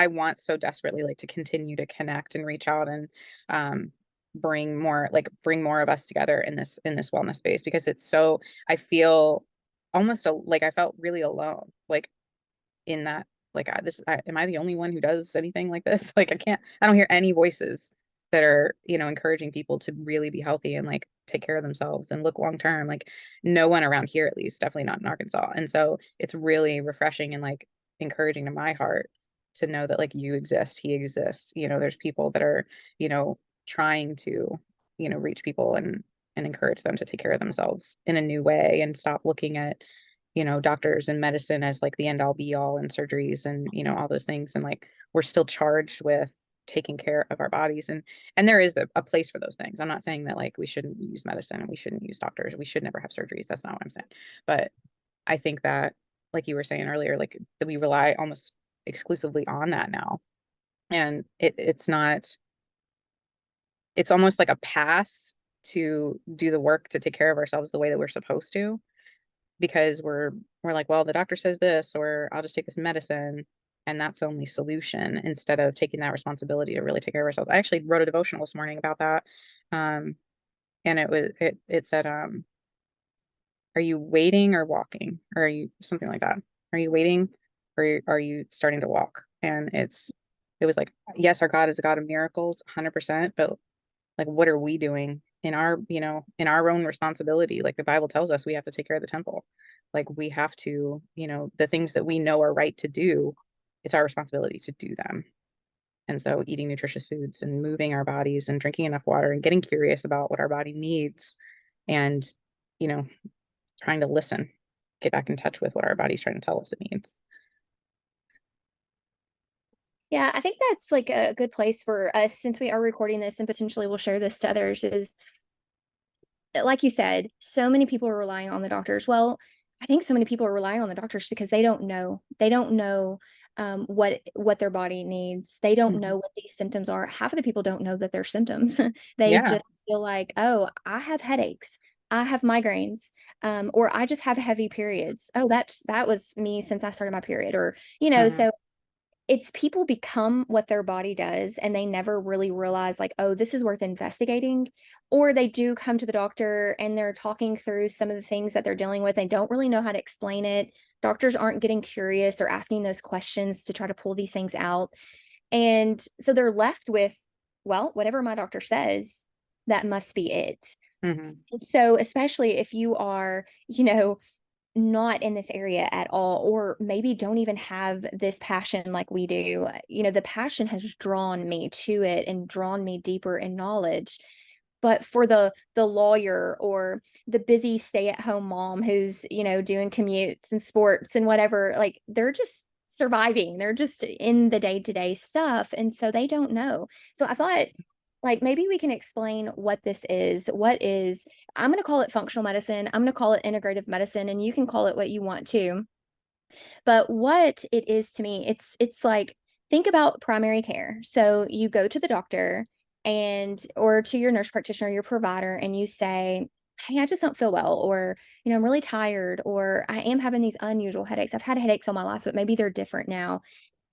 I want so desperately like to continue to connect and reach out and um bring more of us together in this wellness space because it's so I feel almost like I felt really alone like in that like am I the only one who does anything like this? Like I don't hear any voices that are, you know, encouraging people to really be healthy and like take care of themselves and look long term. Like no one around here at least, definitely not in Arkansas. And so it's really refreshing and like encouraging to my heart to know that like you exist, he exists. You know, there's people that are, you know, trying to, you know, reach people and encourage them to take care of themselves in a new way and stop looking at, you know, doctors and medicine as like the end all be all and surgeries and, you know, all those things. And like we're still charged with taking care of our bodies. And there is a place for those things. I'm not saying that like we shouldn't use medicine and we shouldn't use doctors. We should never have surgeries. That's not what I'm saying. But I think that, like you were saying earlier, like that we rely almost exclusively on that now. And it's not, it's almost like a pass to do the work to take care of ourselves the way that we're supposed to because we're like, well, the doctor says this, or I'll just take this medicine, and that's the only solution instead of taking that responsibility to really take care of ourselves. I actually wrote a devotional this morning about that. Um, and it said, are you waiting or walking? Or are you something like that? Are you waiting or are you starting to walk? And it was like, yes, our God is a God of miracles, 100%, but like what are we doing in our, you know, in our own responsibility? Like the Bible tells us we have to take care of the temple. Like we have to, you know, the things that we know are right to do, it's our responsibility to do them. And so eating nutritious foods and moving our bodies and drinking enough water and getting curious about what our body needs and, you know, trying to listen, get back in touch with what our body's trying to tell us it needs. Yeah, I think that's like a good place for us since we are recording this and potentially we'll share this to others is like you said, so many people are relying on the doctors. Well, I think so many people are relying on the doctors because they don't know. They don't know what their body needs. They don't Mhm. know what these symptoms are. Half of the people don't know that they're symptoms. They Yeah. just feel like, oh, I have headaches. I have migraines, or I just have heavy periods. Oh, that was me since I started my period, or Mhm. so it's people become what their body does and they never really realize like, oh, this is worth investigating, or they do come to the doctor and they're talking through some of the things that they're dealing with. They don't really know how to explain it. Doctors aren't getting curious or asking those questions to try to pull these things out, and so they're left with, well, whatever my doctor says, that must be it. Mhm. So especially if you are, not in this area at all, or maybe don't even have this passion like we do. The passion has drawn me to it and drawn me deeper in knowledge. But for the lawyer or the busy stay-at-home mom who's, doing commutes and sports and whatever, like they're just surviving. They're just in the day-to-day stuff. And so they don't know. So I thought like maybe we can explain what this is. What is I'm going to call it functional medicine. I'm going to call it integrative medicine, and you can call it what you want to. But what it is to me, it's like think about primary care. So you go to the doctor and or to your nurse practitioner, your provider, and you say, "Hey, I just don't feel well," or, "I'm really tired," or, "I am having these unusual headaches. I've had headaches all my life, but maybe they're different now."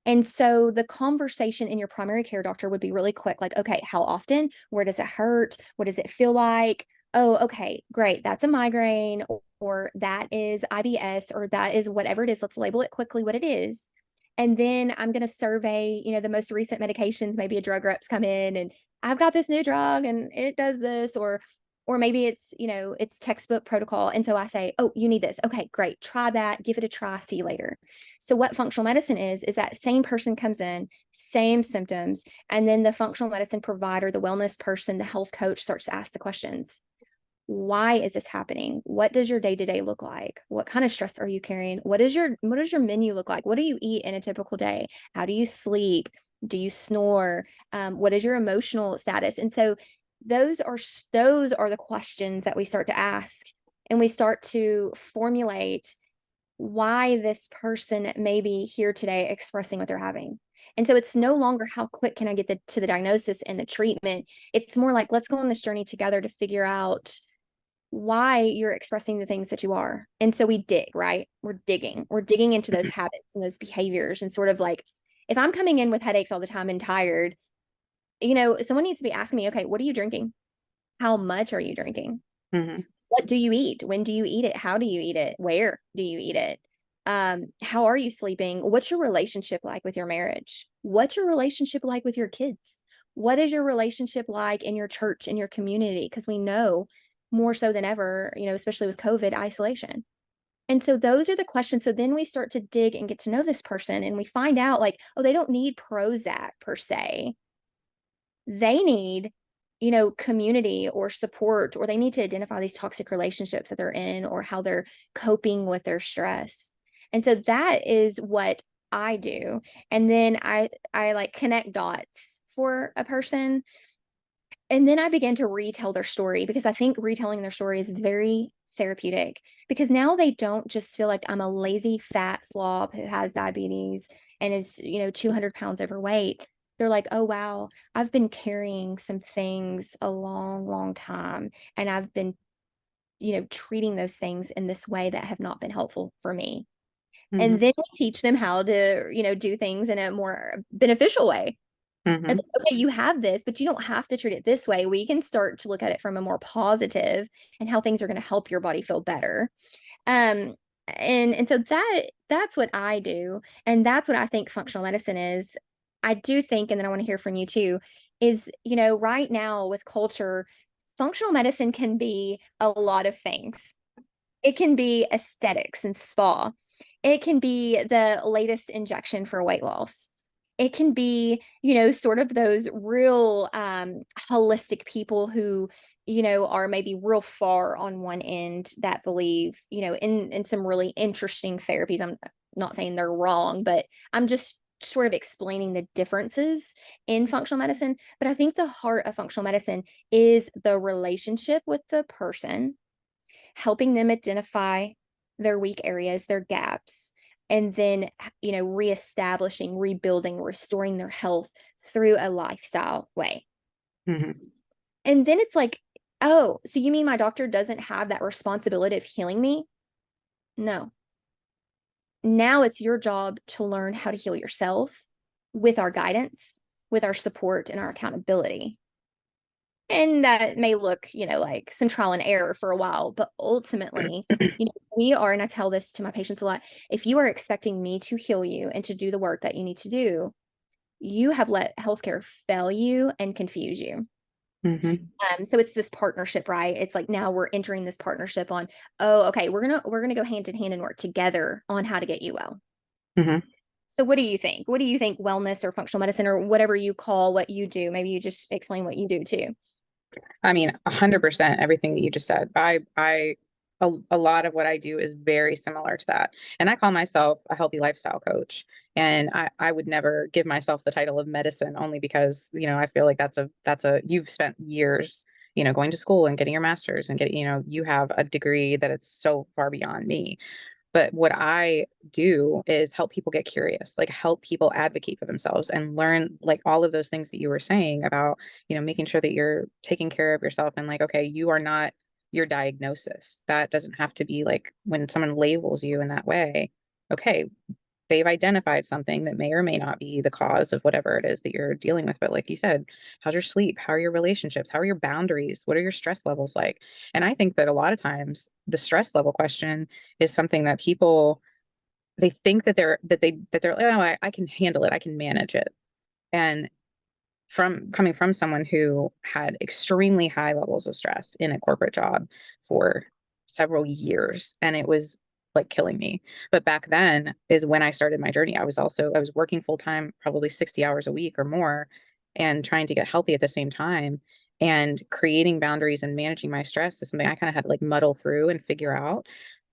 And so the conversation in your primary care doctor would be really quick, like, okay, how often? Where does it hurt? What does it feel like? Oh, okay, great. That's a migraine, or that is IBS, or that is whatever it is. Let's label it quickly what it is. And then I'm going to survey, the most recent medications. Maybe a drug rep's come in and I've got this new drug and it does this, or maybe it's, it's textbook protocol. And so I say, oh, you need this. Okay, great. Try that. Give it a try. See you later. So what functional medicine is that same person comes in, same symptoms, and then the functional medicine provider, the wellness person, the health coach starts to ask the questions. Why is this happening? What does your day-to-day look like? What kind of stress are you carrying? What does your menu look like? What do you eat in a typical day? How do you sleep? Do you snore? What is your emotional status? And so those are the questions that we start to ask, and we start to formulate why this person may be here today expressing what they're having. And so it's no longer how quick can I get to the diagnosis and the treatment. It's more like, let's go on this journey together to figure out why you're expressing the things that you are. And so we dig, right? We're digging into those habits and those behaviors and sort of like If I'm coming in with headaches all the time and tired, someone needs to be asking me, okay, what are you drinking? How much are you drinking? Hmm. What do you eat? When do you eat it? How do you eat it? Where do you eat it? How are you sleeping? What's your relationship like with your marriage? What's your relationship like with your kids? What is your relationship like in your church, in your community? Because we know more so than ever, especially with COVID, isolation. And so those are the questions. So then we start to dig and get to know this person, and we find out like, oh, they don't need Prozac per se. They need, community or support, or they need to identify these toxic relationships that they're in or how they're coping with their stress. And so that is what I do. And then I like connect dots for a person, and then I began to retell their story, because I think retelling their story is very therapeutic, because now they don't just feel like I'm a lazy fat slob who has diabetes and is, 200 pounds overweight. They're like, oh, wow, I've been carrying some things a long, long time. And I've been, treating those things in this way that have not been helpful for me. Hmm. And then we teach them how to, do things in a more beneficial way. It's Hmm. like, okay, you have this, but you don't have to treat it this way. We can start to look at it from a more positive and how things are going to help your body feel better. Um, and so that's what I do, and that's what I think functional medicine is. I do think, and then I want to hear from you too, is right now with culture, functional medicine can be a lot of things. It can be aesthetics and spa. It can be the latest injection for weight loss. It can be, sort of those real holistic people who, are maybe real far on one end that believe, in some really interesting therapies. I'm not saying they're wrong, but I'm just sort of explaining the differences in functional medicine. But I think the heart of functional medicine is the relationship with the person, helping them identify their weak areas, their gaps, and then, reestablishing, rebuilding, restoring their health through a lifestyle way. Hmm. And then it's like, oh, so you mean my doctor doesn't have that responsibility of healing me? No. Now it's your job to learn how to heal yourself with our guidance, with our support, and our accountability. And that may look, like some trial and error for a while, but ultimately, we are, and I tell this to my patients a lot, if you are expecting me to heal you and to do the work that you need to do, you have let healthcare fail you and confuse you. Hmm. So it's this partnership, right? It's like now we're entering this partnership on, oh, okay, we're gonna go hand in hand and work together on how to get you well. Hmm. So what do you think? What do you think wellness or functional medicine or whatever you call what you do? Maybe you just explain what you do too. I mean, 100% everything that you just said. A lot of what I do is very similar to that. And I call myself a healthy lifestyle coach. And I would never give myself the title of medicine, only because, I feel like you've spent years, going to school and getting your master's and getting, you have a degree that it's so far beyond me. But what I do is help people get curious, like help people advocate for themselves and learn like all of those things that you were saying about, making sure that you're taking care of yourself and like, okay, you are not your diagnosis. That doesn't have to be like when someone labels you in that way. Okay, they've identified something that may or may not be the cause of whatever it is that you're dealing with. But like you said, how's your sleep? How are your relationships? How are your boundaries? What are your stress levels like? And I think that a lot of times the stress level question is something that people they think that they're like, oh, I can handle it, I can manage it. And from coming from someone who had extremely high levels of stress in a corporate job for several years, and it was like killing me. But back then is when I started my journey. I was working full time, probably 60 hours a week or more, and trying to get healthy at the same time. And creating boundaries and managing my stress is something I kind of had to like muddle through and figure out.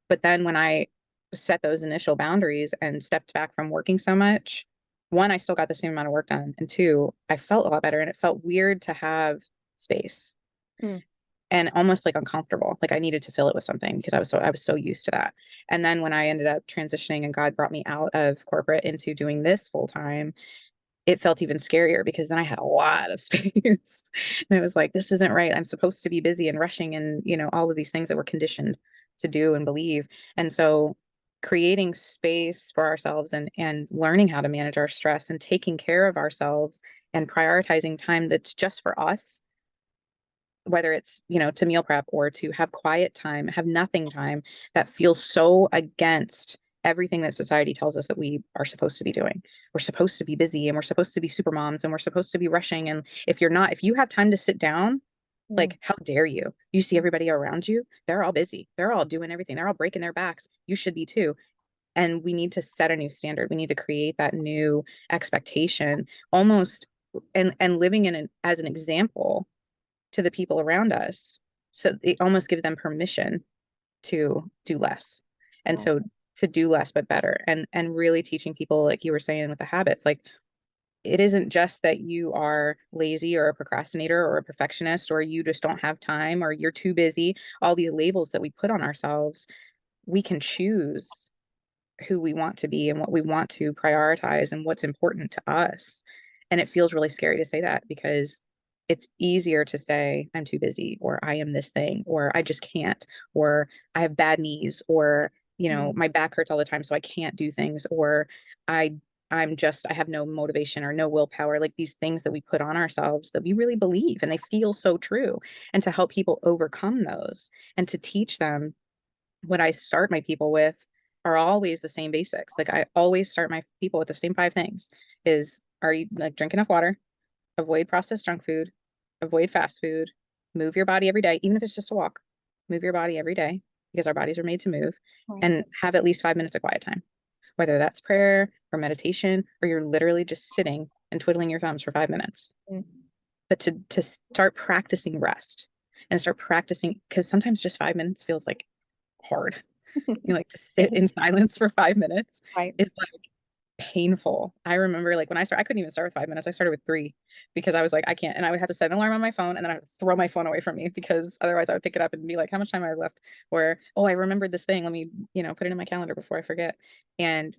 But then when I set those initial boundaries and stepped back from working so much, one, I still got the same amount of work done. And two, I felt a lot better and it felt weird to have space Mm. and almost like uncomfortable. Like I needed to fill it with something because I was so used to that. And then when I ended up transitioning and God brought me out of corporate into doing this full time, it felt even scarier because then I had a lot of space. And it was like, this isn't right. I'm supposed to be busy and rushing and, all of these things that we're conditioned to do and believe. And so creating space for ourselves and learning how to manage our stress and taking care of ourselves and prioritizing time that's just for us, whether it's, to meal prep or to have quiet time, have nothing time, that feels so against everything that society tells us that we are supposed to be doing. We're supposed to be busy and we're supposed to be super moms and we're supposed to be rushing. And if you're not, if you have time to sit down, Mm. like, how dare you? You see everybody around you, they're all busy. They're all doing everything. They're all breaking their backs. You should be too. And we need to set a new standard. We need to create that new expectation almost, and living in as an example to the people around us. So it almost gives them permission to do less. And Right. so to do less but better, and really teaching people, like you were saying with the habits, like it isn't just that you are lazy or a procrastinator or a perfectionist or you just don't have time or you're too busy. All these labels that we put on ourselves, we can choose who we want to be and what we want to prioritize and what's important to us. And it feels really scary to say that because it's easier to say, I'm too busy, or I am this thing, or I just can't, or I have bad knees, or, Mm. my back hurts all the time, so I can't do things, or I I have no motivation or no willpower, like these things that we put on ourselves that we really believe and they feel so true. And to help people overcome those and to teach them, what I start my people with are always the same basics. Like I always start my people with the same five things is, are you like, drink enough water, avoid processed junk food, avoid fast food, move your body every day, even if it's just a walk, move your body every day because our bodies are made to move, Right. and have at least 5 minutes of quiet time, whether that's prayer or meditation, or you're literally just sitting and twiddling your thumbs for 5 minutes. Mm. But to start practicing rest and start practicing, because sometimes just 5 minutes feels like hard. Like to sit Same. in silence for 5 minutes Right. is like painful. I remember like when I started, I couldn't even start with 5 minutes. I started with three because I was like, I can't. And I would have to set an alarm on my phone and then I would throw my phone away from me because otherwise I would pick it up and be like, how much time I have left? Or, oh, I remembered this thing. Let me, put it in my calendar before I forget. And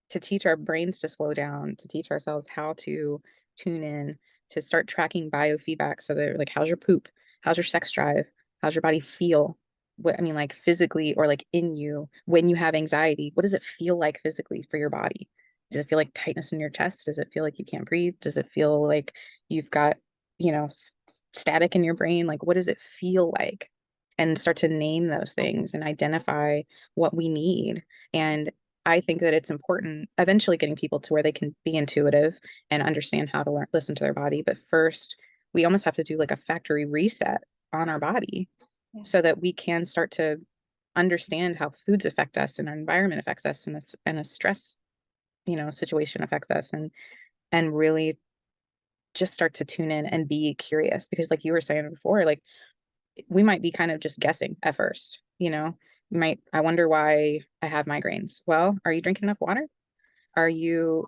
to teach our brains to slow down, to teach ourselves how to tune in, to start tracking biofeedback. So they're like, how's your poop? How's your sex drive? How's your body feel? What I mean, like physically or like in you when you have anxiety, what does it feel like physically for your body? Does it feel like tightness in your chest? Does it feel like you can't breathe? Does it feel like you've got, static in your brain? Like, what does it feel like? And start to name those things and identify what we need. And I think that it's important eventually getting people to where they can be intuitive and understand how to listen to their body. But first, we almost have to do like a factory reset on our body Yeah. so that we can start to understand how foods affect us and our environment affects us and a stress, situation affects us, and really just start to tune in and be curious because like you were saying before, like we might be kind of just guessing at first, I wonder why I have migraines. Well, are you drinking enough water? Are you,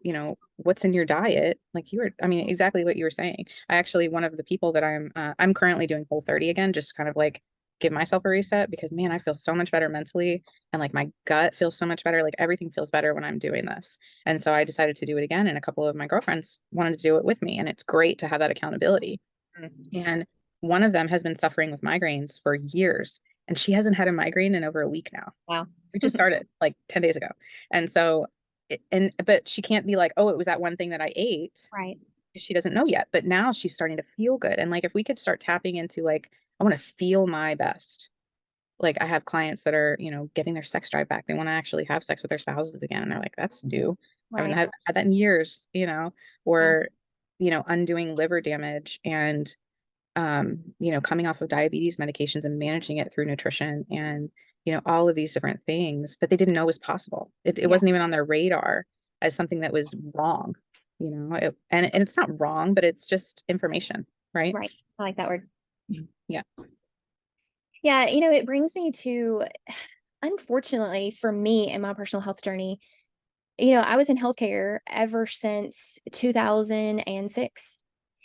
what's in your diet? Like you were, I mean, exactly what you were saying. I actually, one of the people that I'm currently doing Whole30 again, just kind of like give myself a reset because man, I feel so much better mentally and like my gut feels so much better. Like everything feels better when I'm doing this. And so I decided to do it again. And a couple of my girlfriends wanted to do it with me. And it's great to have that accountability. Mm. And one of them has been suffering with migraines for years, and she hasn't had a migraine in over a week now. Wow. We just started like 10 days ago. And so, but she can't be like, oh, it was that one thing that I ate. Right. She doesn't know yet. But now she's starting to feel good. And like, if we could start tapping into like, I want to feel my best. Like, I have clients that are, getting their sex drive back. They want to actually have sex with their spouses again. And they're like, that's new. I haven't Right. had that in years, Yeah. or, undoing liver damage and coming off of diabetes medications and managing it through nutrition and, all of these different things that they didn't know was possible. It Yeah. wasn't even on their radar as something that was wrong, and it's not wrong, but it's just information, right? Right. I like that word. Yeah. Yeah. It brings me to, unfortunately for me in my personal health journey, I was in healthcare ever since 2006.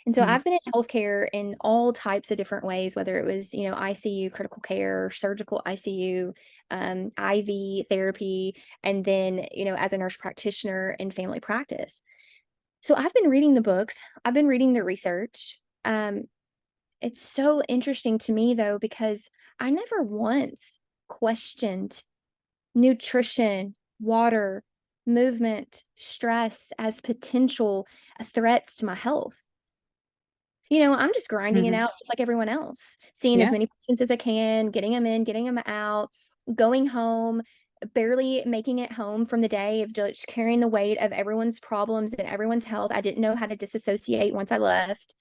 And so Mhm. I've been in healthcare in all types of different ways, whether it was, ICU, critical care, surgical ICU, IV therapy, and then, as a nurse practitioner in family practice. So I've been reading the books, I've been reading the research. It's so interesting to me, though, because I never once questioned nutrition water, movement, stress as potential threats to my health. I'm just grinding it Hmm. out just like everyone else, seeing as Yeah. many patients as I can, getting them in, getting them out, going home, barely making it home from the day of just carrying the weight of everyone's problems and everyone's health. I didn't know how to disassociate once I left.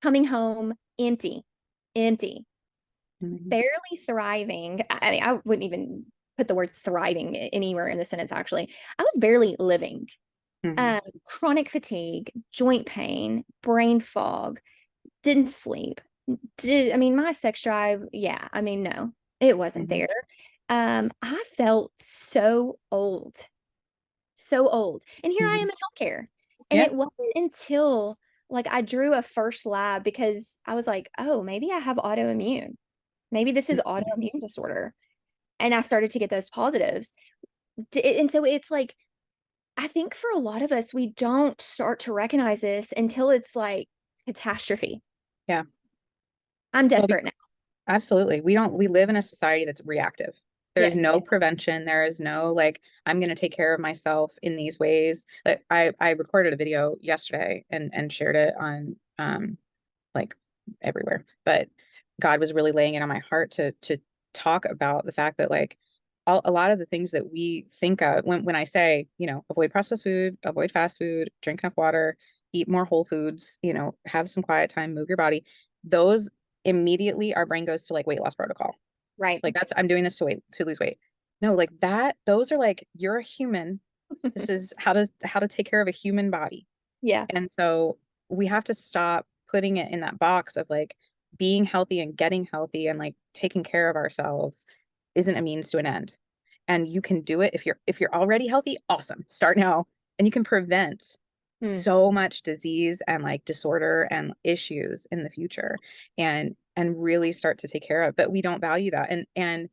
Coming home empty, empty, Hmm. barely thriving. I mean, I wouldn't even put the word thriving anywhere in the sentence, actually. I was barely living. Hmm. Chronic fatigue, joint pain, brain fog, didn't sleep. I mean, my sex drive, yeah, I mean, no, it wasn't Hmm. there. I felt so old. And here I Hmm. am in healthcare. And Yeah. it wasn't until like I drew a first lab because I was like, oh, maybe I have autoimmune. Maybe this is Mhm. autoimmune disorder. And I started to get those positives. And so it's like, I think for a lot of us, we don't start to recognize this until it's like catastrophe. Yeah. I'm Well, desperate now. absolutely. We live in a society that's reactive. There's Yes. no prevention. There is no like, I'm going to take care of myself in these ways. Like I recorded a video yesterday and shared it on like everywhere. But God was really laying it on my heart to talk about the fact that like a lot of the things that we think of when I say, avoid processed food, avoid fast food, drink enough water, eat more whole foods, have some quiet time, move your body, those immediately our brain goes to like weight loss protocol. Right. Like that's I'm doing this to lose weight. No, like that, those are like you're a human. This is how to take care of a human body. Yeah. And so we have to stop putting it in that box of like being healthy and getting healthy and like taking care of ourselves isn't a means to an end. And you can do it if you're already healthy, awesome. Start now. And you can prevent Hmm. so much disease and like disorder and issues in the future and really start to take care of. But we don't value that. And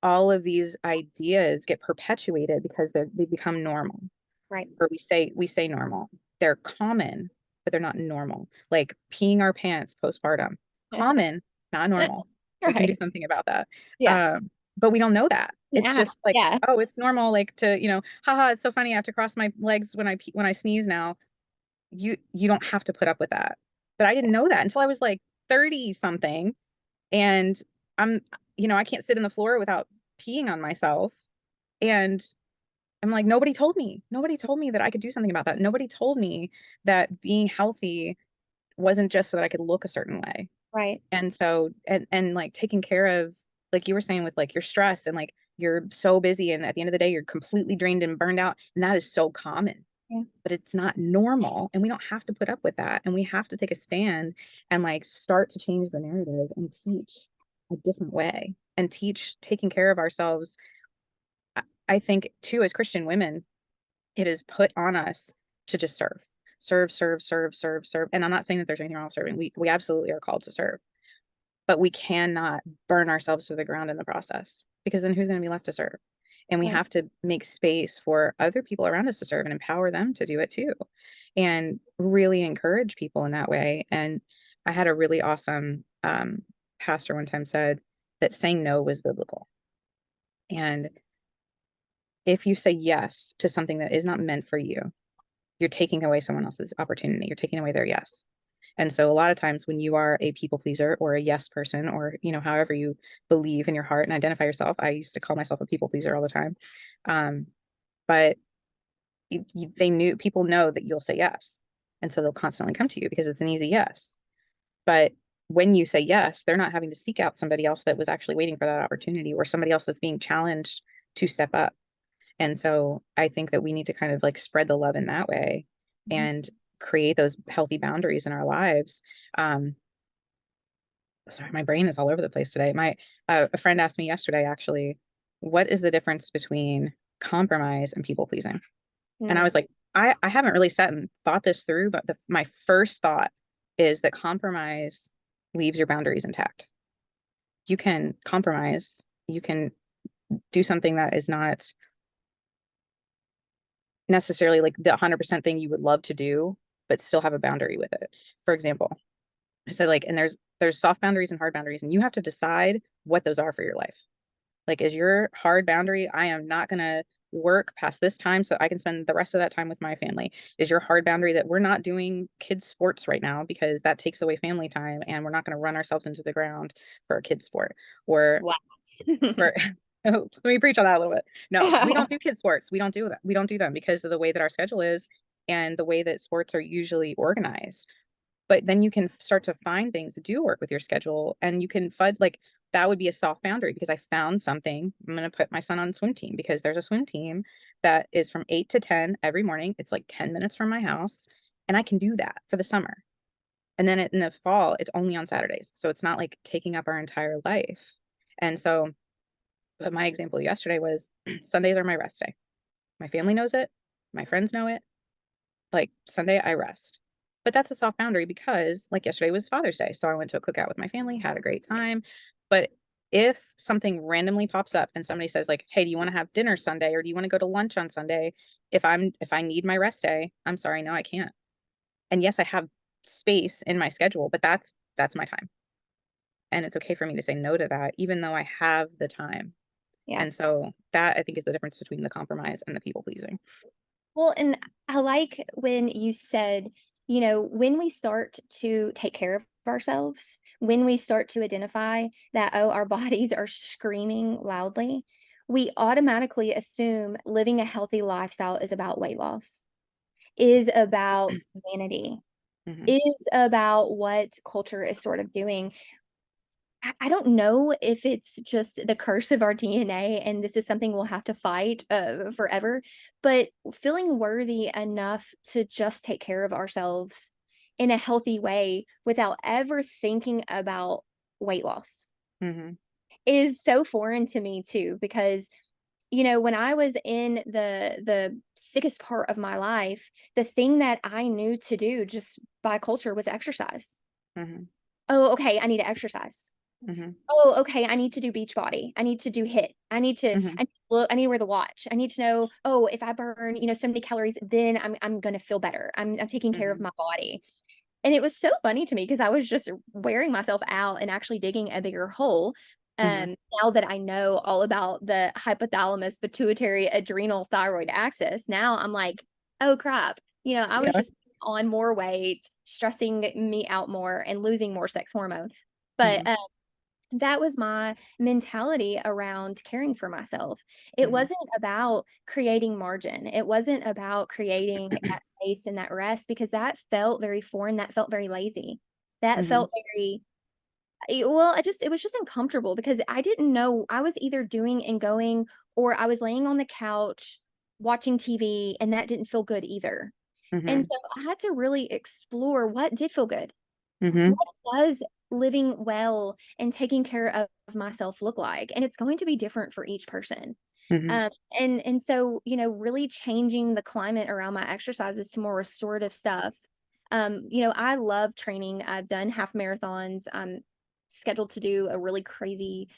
all of these ideas get perpetuated because they become normal Right. or we say normal. They're common, but they're not normal. Like peeing our pants postpartum, common, not normal. We can do Right. something about that. Yeah. But we don't know that. It's Yeah. just like, Yeah. oh, it's normal, like to, haha, it's so funny. I have to cross my legs when I sneeze now. You don't have to put up with that. But I didn't know that until I was like 30 something. And I'm, I can't sit in the floor without peeing on myself. And I'm like, nobody told me. Nobody told me that I could do something about that. Nobody told me that being healthy wasn't just so that I could look a certain way. Right. And so, and like taking care of, like you were saying, with like your stress and like you're so busy, and at the end of the day, you're completely drained and burned out. And that is so common, Yeah. but it's not normal. And we don't have to put up with that. And we have to take a stand and like start to change the narrative and teach a different way and teach taking care of ourselves. I think too, as Christian women, it is put on us to just serve, serve, serve, serve, serve. And I'm not saying that there's anything wrong with serving. We absolutely are called to serve, but we cannot burn ourselves to the ground in the process because then who's going to be left to serve? And we Right. have to make space for other people around us to serve and empower them to do it too. And really encourage people in that way. And I had a really awesome pastor one time said that saying no was biblical. And if you say yes to something that is not meant for you, you're taking away someone else's opportunity. You're taking away their yes. And so a lot of times when you are a people pleaser or a yes person, or, however you believe in your heart and identify yourself, I used to call myself a people pleaser all the time. Um, but people know that you'll say yes. And so they'll constantly come to you because it's an easy yes. But when you say yes, they're not having to seek out somebody else that was actually waiting for that opportunity or somebody else that's being challenged to step up. And so I think that we need to kind of like spread the love in that way Mhm. and create those healthy boundaries in our lives. Um, Sorry, my brain is all over the place today. My A friend asked me yesterday, actually, what is the difference between compromise and people pleasing? And I Mm. was like, I haven't really sat and thought this through, but my first thought is that compromise leaves your boundaries intact. You can compromise, you can do something that is not necessarily like the 100% thing you would love to do, but still have a boundary with it. For example, I said like, and there's soft boundaries and hard boundaries, and you have to decide what those are for your life. Like, is your hard boundary, I am not gonna work past this time so I can spend the rest of that time with my family? Is your hard boundary that we're not doing kids sports right now because that takes away family time and we're not going to run ourselves into the ground for a kids sport? Or Wow. for let me preach on that a little bit. No, because we don't do kids sports. We don't do that. We don't do them because of the way that our schedule is and the way that sports are usually organized. But then you can start to find things that do work with your schedule and you can fud like that would be a soft boundary because I found something. I'm going to put my son on the swim team because there's a swim team that is from 8 to 10 every morning. It's like 10 minutes from my house and I can do that for the summer. And then in the fall, it's only on Saturdays. So it's not like taking up our entire life. And so, but my example yesterday was Sundays are my rest day. My family knows it. My friends know it. Like Sunday, I rest. But that's a soft boundary because like yesterday was Father's Day. So I went to a cookout with my family, had a great time. But if something randomly pops up and somebody says like, "Hey, do you want to have dinner Sunday or do you want to go to lunch on Sunday?" If I need my rest day, I'm sorry, no, I can't. And yes, I have space in my schedule, but that's my time. And it's okay for me to say no to that even though I have the time. Yeah. And so that I think is the difference between the compromise and the people pleasing. Well, and I like when you said, when we start to take care of ourselves, when we start to identify that, oh, our bodies are screaming loudly, we automatically assume living a healthy lifestyle is about weight loss, is about vanity, Hmm. is about what culture is sort of doing. I don't know if it's just the curse of our DNA and this is something we'll have to fight forever, but feeling worthy enough to just take care of ourselves in a healthy way without ever thinking about weight loss Hmm. is so foreign to me too, because when I was in the sickest part of my life, the thing that I knew to do just by culture was exercise. Hmm. Oh, okay, I need to exercise. Hmm. Oh, okay, I need to do beach body. I need to do HIIT. Hmm. I need to wear the watch. I need to know, oh, if I burn, so many calories, then I'm gonna feel better. I'm taking care of Hmm. my body. And it was so funny to me because I was just wearing myself out and actually digging a bigger hole. Hmm. Now that I know all about the hypothalamus, pituitary, adrenal, thyroid axis, now I'm like, oh crap. I was Yeah. just on more weight, stressing me out more and losing more sex hormone. But Hmm. that was my mentality around caring for myself. It Hmm. wasn't about creating margin. It wasn't about creating that space and that rest because that felt very foreign. That felt very lazy. That Hmm. felt very, well, it was just uncomfortable because I didn't know I was either doing and going or I was laying on the couch watching TV and that didn't feel good either. And Hmm. so I had to really explore what did feel good. Hmm. What does living well and taking care of myself look like? And it's going to be different for each person. Hmm. And so, really changing the climate around my exercises to more restorative stuff. I love training. I've done half marathons. I'm scheduled to do a really crazy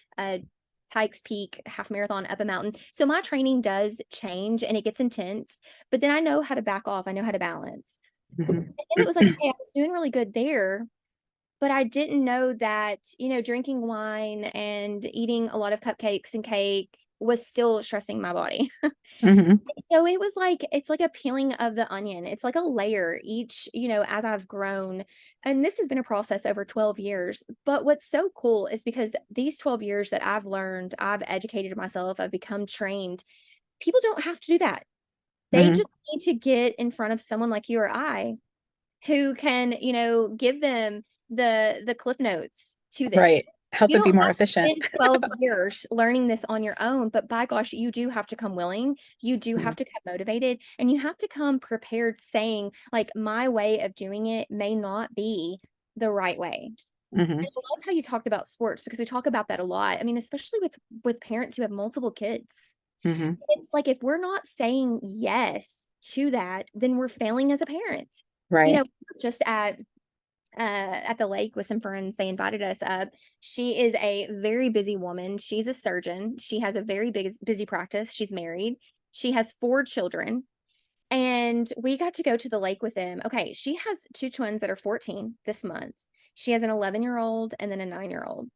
Pikes Peak half marathon up a mountain. So my training does change and it gets intense, but then I know how to back off. I know how to balance. And it was like, okay, I was doing really good there, but I didn't know that, drinking wine and eating a lot of cupcakes and cake was still stressing my body. Hmm. So it was like it's like a peeling of the onion. It's like a layer each, as I've grown. And this has been a process over 12 years. But what's so cool is because these 12 years that I've learned, I've educated myself, I've become trained. People don't have to do that. They Hmm. just need to get in front of someone like you or I who can, give them the cliff notes to this. Right. Help You it don't be more have to efficient. spend 12 years learning this on your own, but by gosh, you do have to come willing. You do Hmm. have to come motivated and you have to come prepared saying, like, my way of doing it may not be the right way. Hmm. And I loved how you talked about sports because we talk about that a lot. I mean, especially with parents who have multiple kids. Hmm. It's like if we're not saying yes to that, then we're failing as a parent. Right. Just at the lake with some friends, they invited us up. She is a very busy woman. She's a surgeon. She has a very big busy practice. She's married. She has 4 children. And we got to go to the lake with them. Okay, she has 2 twins that are 14 this month. She has an 11-year-old and then a 9-year-old.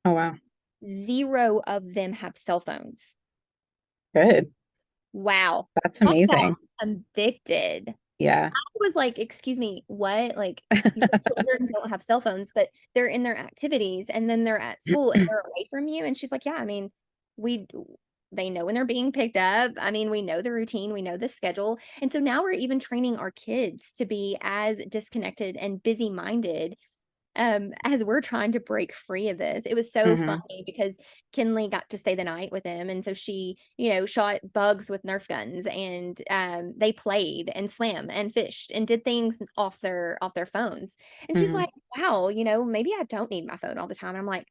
Oh, wow. Zero of them have cell phones. Good. Wow. That's Talk about amazing. convicted. Yeah. I was like, excuse me, what? Like, your children don't have cell phones, but they're in their activities and then they're at school and they're away from you. And she's like, yeah, I mean, we, they know when they're being picked up. I mean, we know the routine, we know the schedule. And so now we're even training our kids to be as disconnected and busy minded as we're trying to break free of this. It was so Hmm. funny because Kinley got to stay the night with him. And so she, you know, shot bugs with Nerf guns and they played and swam and fished and did things off their phones. And she's Hmm. like, wow, you know, maybe I don't need my phone all the time. I'm like,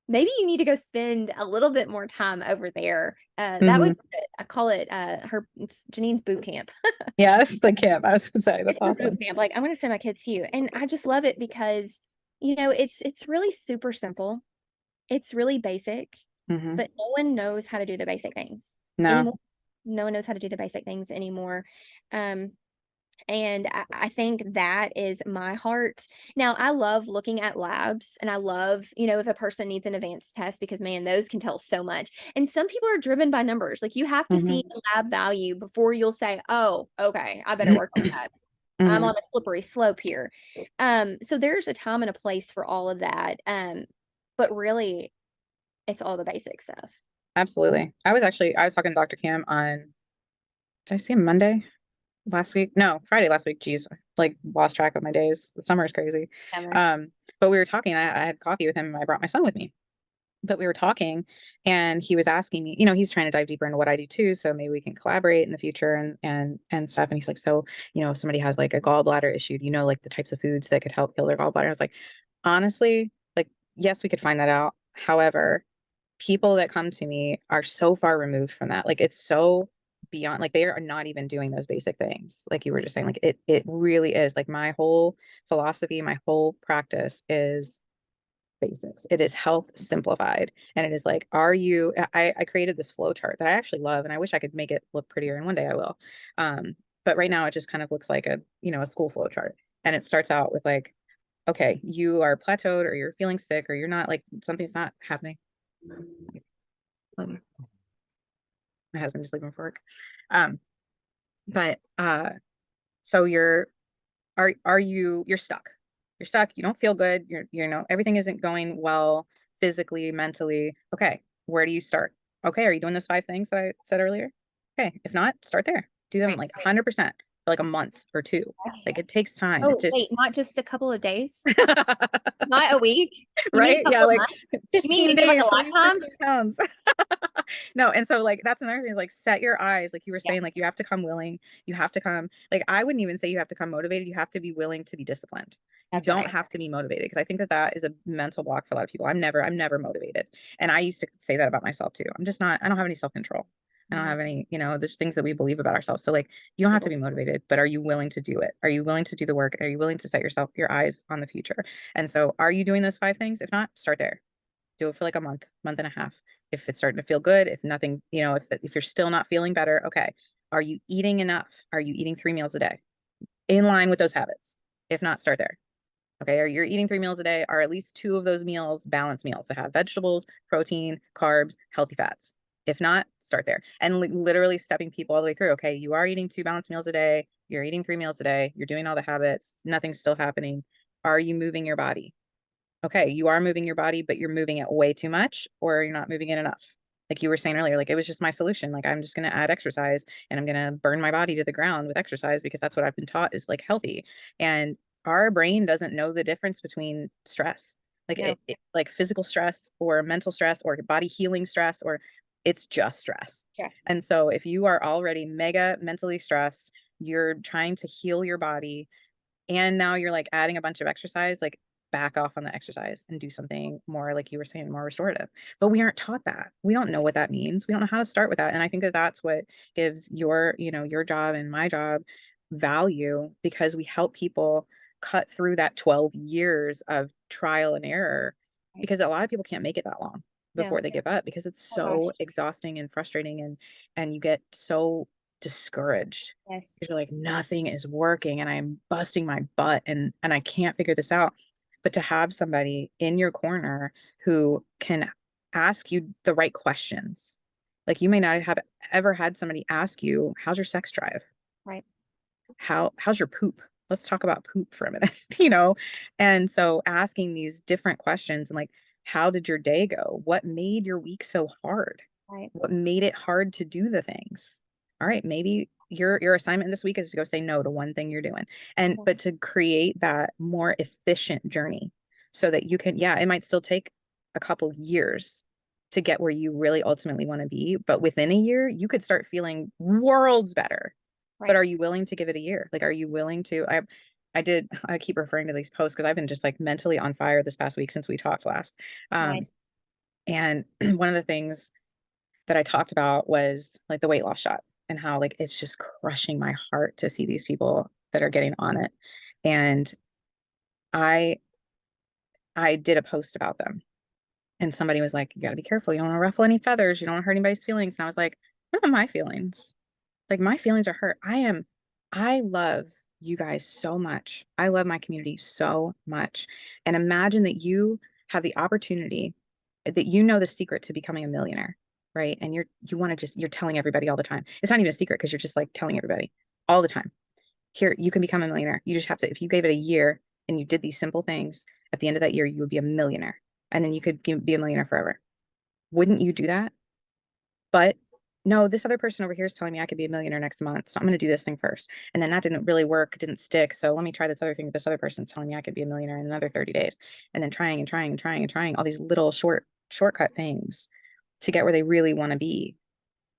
maybe you need to go spend a little bit more time over there. That would Hmm. be good. I call it it's Janine's boot camp. Yes, the camp. I was gonna say that's It's her boot awesome. camp. Like, I want to send my kids to you. And I just love it because, you know, it's really super simple. It's really basic, Hmm. but no one knows how to do the basic things No. anymore. No one knows how to do the basic things anymore. Um, and I think that is my heart. Now, I love looking at labs and I love, you know, if a person needs an advanced test because man, those can tell so much. And some people are driven by numbers. Like you have to see Hmm. the lab value before you'll say, oh, okay, I better work on that. I'm Hmm. on a slippery slope here. So there's a time and a place for all of that. But really it's all the basic stuff. Absolutely. I was talking to Dr. Cam on, did I see him Monday last week? No, Friday last week. Geez, like lost track of my days. The summer is crazy. Summer. Um, but we were talking, I had coffee with him and I brought my son with me. But we were talking and he was asking me, he's trying to dive deeper into what I do too. So maybe we can collaborate in the future and stuff. And he's like, so, if somebody has like a gallbladder issue, like the types of foods that could help heal their gallbladder? I was like, honestly, like, yes, we could find that out. However, people that come to me are so far removed from that. Like it's so beyond, like they are not even doing those basic things. Like you were just saying, like it really is like my whole philosophy, my whole practice is basics. It is health simplified. And it is like, I created this flow chart that I actually love and I wish I could make it look prettier and one day I will. But right now it just kind of looks like a school flow chart. And it starts out with like, okay, you are plateaued or you're feeling sick or you're not like something's not happening. My husband just leaving for work. Um, but so you're stuck. You're stuck. You don't feel good. Everything isn't going well physically, mentally. Okay, where do you start? Okay, are you doing those five things that I said earlier? Okay, if not, start there. Do them Right. like 100% for like a month or two. Like it takes time. It Oh, just wait, not just a couple of days, not a week. You mean a right? Yeah, couple of like months? You mean 15 maybe like a days to lose lifetime? 15 pounds. No, and so like that's another thing is like set your eyes, like you were Yeah, saying, like you have to come willing, you have to come, like I wouldn't even say you have to come motivated, you have to be willing to be disciplined. You that's don't right. have to be motivated because I think that that is a mental block for a lot of people. I'm never motivated. And I used to say that about myself too. I don't have any self-control. I don't Mhm. have any, there's things that we believe about ourselves. So like you don't have to be motivated, but are you willing to do it? Are you willing to do the work? Are you willing to set your eyes on the future? And so are you doing those five things? If not, start there. Do it for like a month and a half. If it's starting to feel good, if nothing, if you're still not feeling better, okay. Are you eating enough? Are you eating 3 meals a day in line with those habits? If not, start there. Okay. Are you eating 3 meals a day? Are at least two of those meals balanced meals that have vegetables, protein, carbs, healthy fats? If not, start there. And literally stepping people all the way through. Okay. You are eating two balanced meals a day. You're eating 3 meals a day. You're doing all the habits. Nothing's still happening. Are you moving your body? Okay, you are moving your body, but you're moving it way too much, or you're not moving it enough. Like you were saying earlier, like it was just my solution. Like I'm just going to add exercise and I'm going to burn my body to the ground with exercise because that's what I've been taught is like healthy. And our brain doesn't know the difference between stress, like No, like physical stress or mental stress or body healing stress, or it's just stress. yes, And so if you are already mega mentally stressed, you're trying to heal your body and now you're like adding a bunch of exercise, like back off on the exercise and do something more, like you were saying, more restorative. But we aren't taught that. We don't know what that means. We don't know how to start with that. And I think that that's what gives your job and my job value because we help people cut through that 12 years of trial and error right. because a lot of people can't make it that long No. before they give up because it's Oh gosh. so exhausting and frustrating and you get so discouraged Yes. because you're like nothing is working and I'm busting my butt and I can't figure this out. But to have somebody in your corner who can ask you the right questions Like you may not have ever had somebody ask you, how's your sex drive? Right. How's your poop? Let's talk about poop for a minute, you know? And so asking these different questions and like, how did your day go? What made your week so hard? Right. What made it hard to do the things? All right, maybe your assignment this week is to go say no to one thing you're doing. And Yeah. but to create that more efficient journey so that you can, yeah, it might still take a couple years to get where you really ultimately want to be, but within a year, you could start feeling worlds better. But Right. are you willing to give it a year? Like, are you willing to? I keep referring to these posts because I've been just like mentally on fire this past week since we talked last. Um, Nice. and one of the things that I talked about was like the weight loss shot and how like it's just crushing my heart to see these people that are getting on it. And I I did a post about them and somebody was like, you got to be careful. You don't want to ruffle any feathers. You don't want to hurt anybody's feelings. And I was like, what are my feelings? Like my feelings are hurt. I love you guys so much. I love my community so much. And imagine that you have the opportunity that you know the secret to becoming a millionaire, right? And you want to just you're telling everybody all the time. It's not even a secret because you're just like telling everybody all the time. Here, you can become a millionaire. You just have to, if you gave it a year and you did these simple things, at the end of that year, you would be a millionaire. And then you could be a millionaire forever. Wouldn't you do that? But no, this other person over here is telling me I could be a millionaire next month. So I'm going to do this thing first. And then that didn't really work, didn't stick. So let me try this other thing that this other person's telling me I could be a millionaire in another 30 days. And then trying and trying and trying and trying all these little shortcut things to get where they really want to be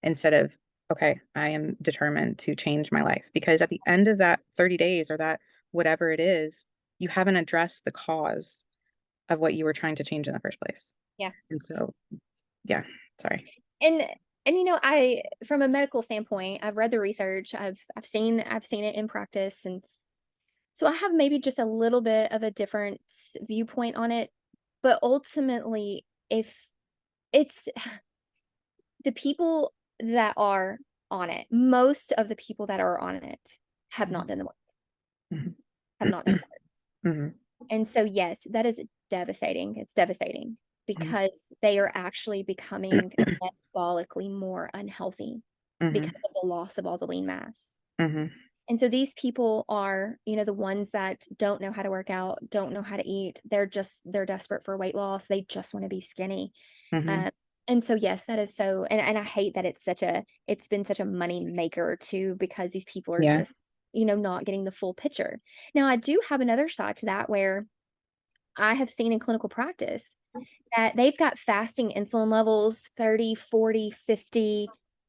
instead of, okay, I am determined to change my life. Because at the end of that 30 days or that whatever it is, you haven't addressed the cause of what you were trying to change in the first place. Yeah. And so, yeah, sorry. And I, from a medical standpoint, I've read the research, I've seen it in practice, and so I have maybe just a little bit of a different viewpoint on it. But ultimately, if it's the people that are on it, most of the people that are on it have not Mhm. done the work, Mhm. have not done the work. Mhm. And so, yes, that is devastating. It's devastating Mhm. because they are actually becoming metabolically more unhealthy Mhm. because of the loss of all the lean mass. Mhm. And so these people are, the ones that don't know how to work out, don't know how to eat. They're desperate for weight loss. They just want to be skinny. Mhm. Um, and so, yes, that is so, and I hate that it's been such a money maker too, because these people are Yeah. just, not getting the full picture. Now, I do have another side to that where I have seen in clinical practice that they've got fasting insulin levels 30, 40, 50.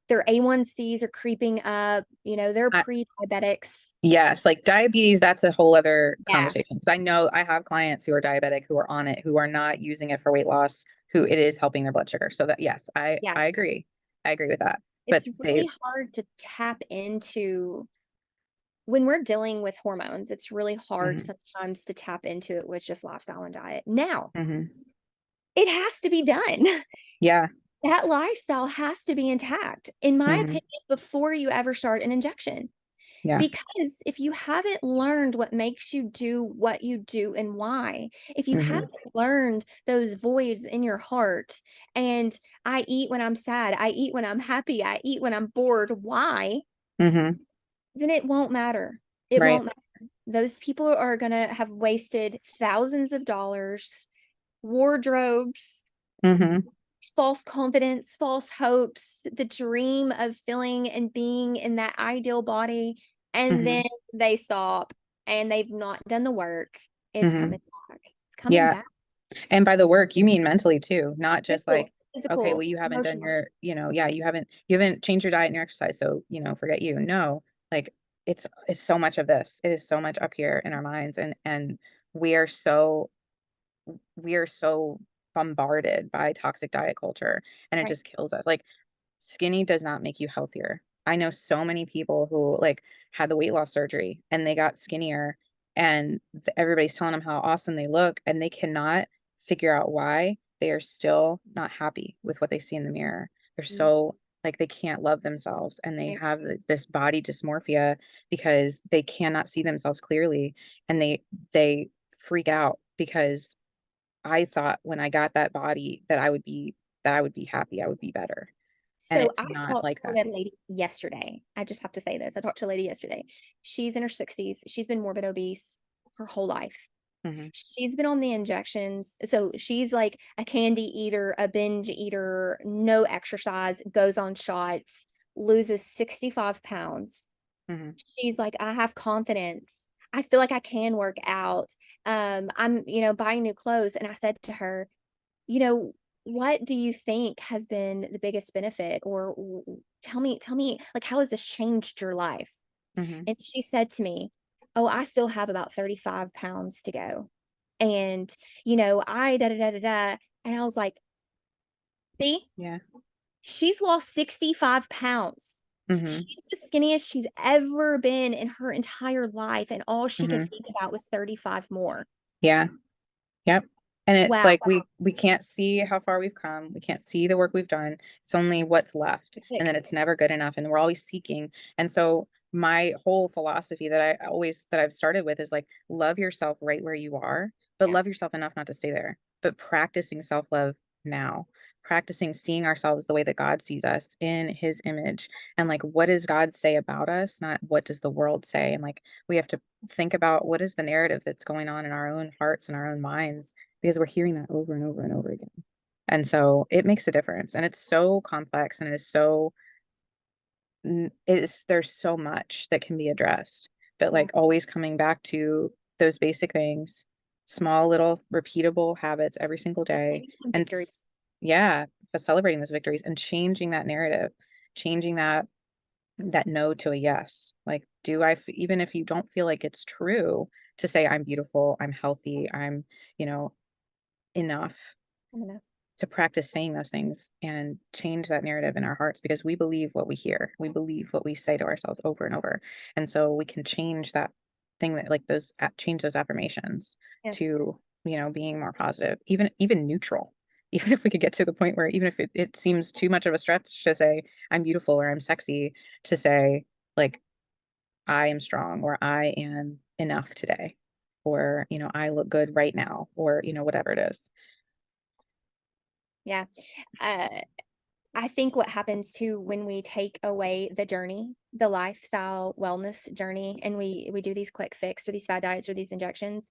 Their A1Cs are creeping up, they're I, pre-diabetics. yes, like diabetes, that's a whole other Yeah, conversation. Because I know I have clients who are diabetic who are on it, who are not using it for weight loss, who it is helping their blood sugar. So that yes, I yeah. I agree. I agree with that. But It's they really hard to tap into when we're dealing with hormones. It's really hard mhm. sometimes to tap into it with just lifestyle and diet. Now, Mhm. it has to be done. Yeah. That lifestyle has to be intact, in my Mhm. opinion, before you ever start an injection. Yeah. Because if you haven't learned what makes you do what you do and why, if you haven't Mhm. learned those voids in your heart, and I eat when I'm sad, I eat when I'm happy, I eat when I'm bored, why? Mhm. Then it won't matter. It Right. won't matter. Those people are going to have wasted thousands of dollars, wardrobes, Mhm. false confidence, false hopes, the dream of feeling and being in that ideal body, and then Mhm. they stop and they've not done the work. It's Mhm. coming back. It's coming Yeah. back. And by the work, you mean mentally too, not just Physical, like, okay, well, physical, you haven't done emotional. your, yeah, you haven't changed your diet and your exercise, so, forget you. No, like it's so much of this. It is so much up here in our minds and we are so we are so bombarded by toxic diet culture and it Right. just kills us. Like skinny does not make you healthier. I know so many people who like had the weight loss surgery and they got skinnier and everybody's telling them how awesome they look and they cannot figure out why they are still not happy with what they see in the mirror. They're Mm, so like they can't love themselves and they right. have this body dysmorphia because they cannot see themselves clearly and they freak out because I thought when I got that body that I would be happy, I would be better. And So it's I not talked like to that. a lady yesterday. I just have to say this. I talked to a lady yesterday. She's in her 60s. She's been morbid obese her whole life. Hmm. She's been on the injections. So she's like a candy eater, a binge eater, no exercise, goes on shots, loses 65 pounds. Hmm. She's like, I have confidence. I feel like I can work out. I'm, buying new clothes. And I said to her, you know, what do you think has been the biggest benefit? Or tell me, like, how has this changed your life? Hmm. And she said to me, oh, I still have about 35 pounds to go. And, I da da da da da. And I was like, see, Yeah. she's lost 65 pounds. Hmm. She's the skinniest she's ever been in her entire life. And all she could Hmm. think about was 35 more. Yeah. Yep. And it's Wow. like we can't see how far we've come. We can't see the work we've done. It's only what's left. And then it's never good enough. And we're always seeking. And so my whole philosophy that I've started with is like love yourself right where you are, but Yeah. love yourself enough not to stay there. But practicing self-love now, practicing seeing ourselves the way that God sees us in his image. And like what does God say about us? Not what does the world say? And like we have to think about what is the narrative that's going on in our own hearts and our own minds because we're hearing that over and over and over again. And so it makes a difference. And it's so complex and it is so there's so much that can be addressed. But Yeah. like always coming back to those basic things, small little repeatable habits every single day. Maybe some And victory. yeah, but celebrating those victories and changing that narrative, changing that no to a yes. Like, even if you don't feel like it's true, to say I'm beautiful, I'm healthy, I'm, you know, enough, I don't know. to practice saying those things and change that narrative in our hearts because we believe what we hear. We believe what we say to ourselves over and over. And so we can change that thing that like change those affirmations Yes. to, being more positive, even neutral. Even if we could get to the point where even if it seems too much of a stretch to say I'm beautiful or I'm sexy, to say like I am strong or I am enough today or, I look good right now or, whatever it is. Yeah. Uh, I think what happens too when we take away the journey, the lifestyle wellness journey, and we do these quick fix or these fad diets or these injections,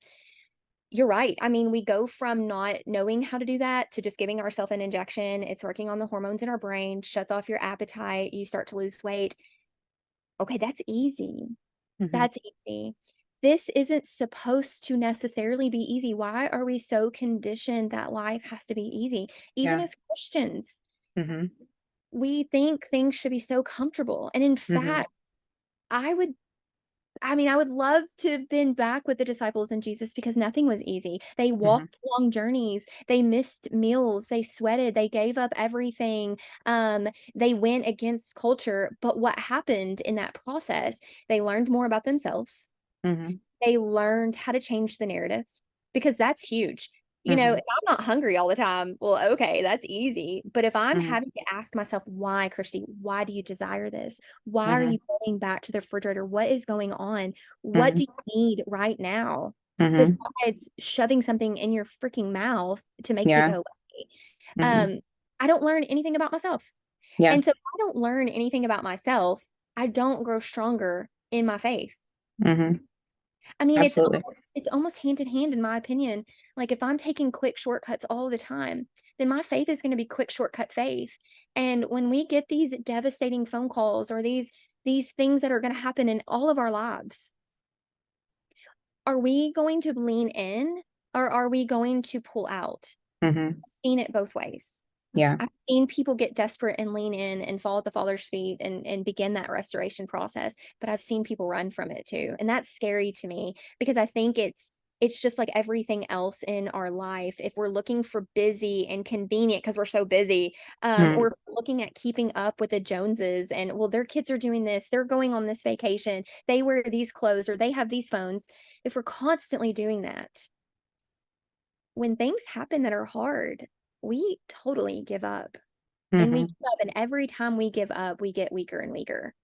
you're right. I mean, we go from not knowing how to do that to just giving ourselves an injection. It's working on the hormones in our brain, shuts off your appetite, you start to lose weight. Okay, that's easy. Hmm. That's easy. This isn't supposed to necessarily be easy. Why are we so conditioned that life has to be easy? Even Yeah. as Christians, Hmm. we think things should be so comfortable. And in Hmm. fact, I would I would love to have been back with the disciples and Jesus because nothing was easy. They Hmm. walked long journeys, they missed meals, they sweated, they gave up everything. They went against culture, but what happened in that process? They learned more about themselves. Hmm. They learned how to change the narrative because that's huge. Hmm. If I'm not hungry all the time, well, okay, that's easy. But if I'm Hmm. having to ask myself, why, Kristi, why do you desire this? Why are you Hmm. going back to the refrigerator? What is going on? What do Hmm. you need right now? Hmm. Besides shoving something in your freaking mouth to make it Yeah. go away. Hmm. Um, I don't learn anything about myself. Yeah. And so if I don't learn anything about myself, I don't grow stronger in my faith. Hmm. I mean, Absolutely. it's almost hand in hand, in my opinion. Like if I'm taking quick shortcuts all the time, then my faith is going to be quick shortcut faith. And when we get these devastating phone calls or these things that are going to happen in all of our lives, are we going to lean in or are we going to pull out? Hmm. I've seen it both ways. Yeah. I've seen people get desperate and lean in and fall at the Father's feet and begin that restoration process, but I've seen people run from it too. And that's scary to me because I think it's just like everything else in our life. If we're looking for busy and convenient because we're so busy, Hmm. or looking at keeping up with the Joneses and well, their kids are doing this, they're going on this vacation, they wear these clothes or they have these phones. If we're constantly doing that, when things happen that are hard, we totally give up. And we Hmm. give up, and every time we give up, we get weaker and weaker.